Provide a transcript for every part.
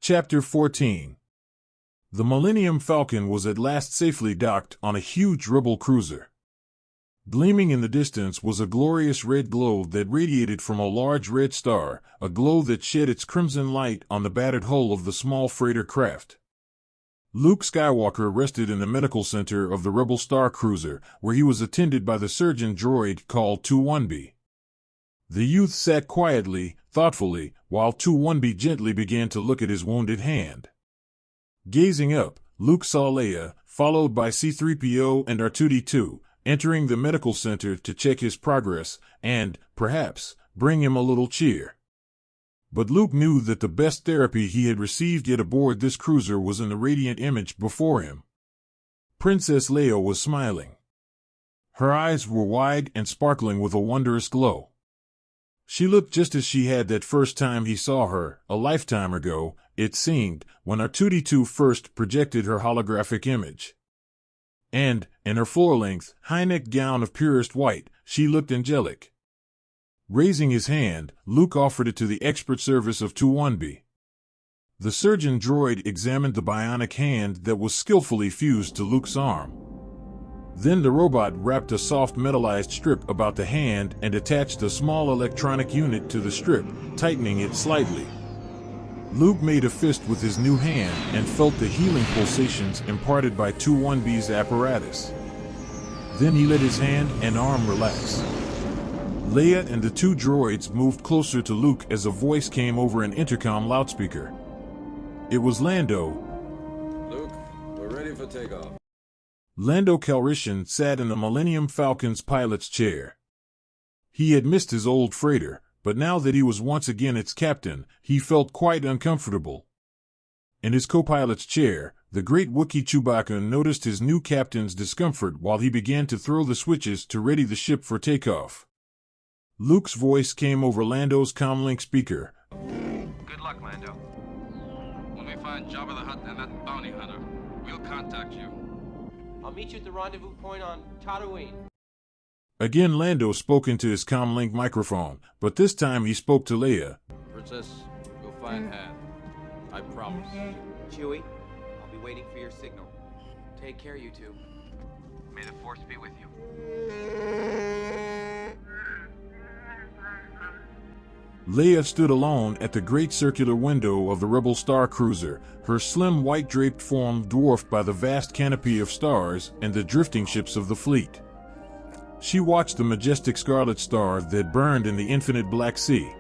Chapter 14. The Millennium Falcon was at last safely docked on a huge rebel cruiser. Gleaming in the distance was a glorious red glow that radiated from a large red star, a glow that shed its crimson light on the battered hull of the small freighter craft. Luke Skywalker rested in the medical center of the rebel star cruiser, where he was attended by the surgeon droid called 21B. The youth sat quietly, thoughtfully, while 21B gently began to look at his wounded hand. Gazing up, Luke saw Leia, followed by C-3PO and R2-D2, entering the medical center to check his progress and, perhaps, bring him a little cheer. But Luke knew that the best therapy he had received yet aboard this cruiser was in the radiant image before him. Princess Leia was smiling. Her eyes were wide and sparkling with a wondrous glow. She looked just as she had that first time he saw her, a lifetime ago, it seemed, when R2-D2 first projected her holographic image. And, in her floor-length, high-necked gown of purest white, she looked angelic. Raising his hand, Luke offered it to the expert service of 21B. The surgeon droid examined the bionic hand that was skillfully fused to Luke's arm. Then the robot wrapped a soft metallized strip about the hand and attached a small electronic unit to the strip, tightening it slightly. Luke made a fist with his new hand and felt the healing pulsations imparted by 21B's apparatus. Then he let his hand and arm relax. Leia and the two droids moved closer to Luke as a voice came over an intercom loudspeaker. It was Lando. Luke, we're ready for takeoff. Lando Calrissian sat in the Millennium Falcon's pilot's chair. He had missed his old freighter, but now that he was once again its captain, he felt quite uncomfortable. In his co-pilot's chair, the great Wookiee Chewbacca noticed his new captain's discomfort while he began to throw the switches to ready the ship for takeoff. Luke's voice came over Lando's comlink speaker. Good luck, Lando. When we find Jabba the Hutt and that bounty hunter, we'll contact you. I'll meet you at the rendezvous point on Tatooine. Again Lando spoke into his comlink microphone, but this time he spoke to Leia. Princess, you'll find Han. I promise. Chewie, I'll be waiting for your signal. Take care, you two. May the Force be with you. Leia stood alone at the great circular window of the rebel star cruiser, her slim white draped form dwarfed by the vast canopy of stars and the drifting ships of the fleet. She watched the majestic scarlet star that burned in the infinite Black Sea.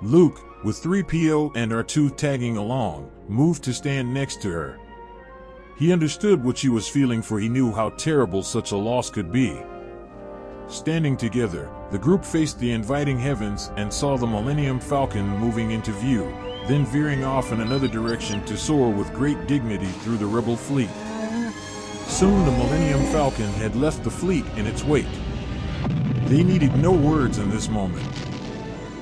Luke, with 3PO and R2 tagging along, moved to stand next to her. He understood what she was feeling, for he knew how terrible such a loss could be. Standing together, the group faced the inviting heavens and saw the Millennium Falcon moving into view, then veering off in another direction to soar with great dignity through the rebel fleet. Soon the Millennium Falcon had left the fleet in its wake. They needed no words in this moment.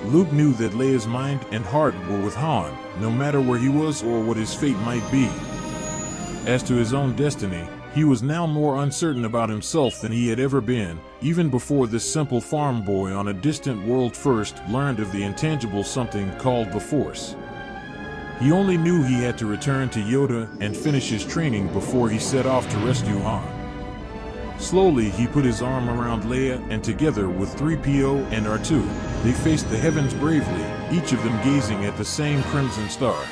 Luke knew that Leia's mind and heart were with Han, no matter where he was or what his fate might be. As to his own destiny, he was now more uncertain about himself than he had ever been, even before this simple farm boy on a distant world first learned of the intangible something called the Force. He only knew he had to return to Yoda and finish his training before he set off to rescue Han. Slowly he put his arm around Leia, and together with 3PO and R2, they faced the heavens bravely, each of them gazing at the same crimson star.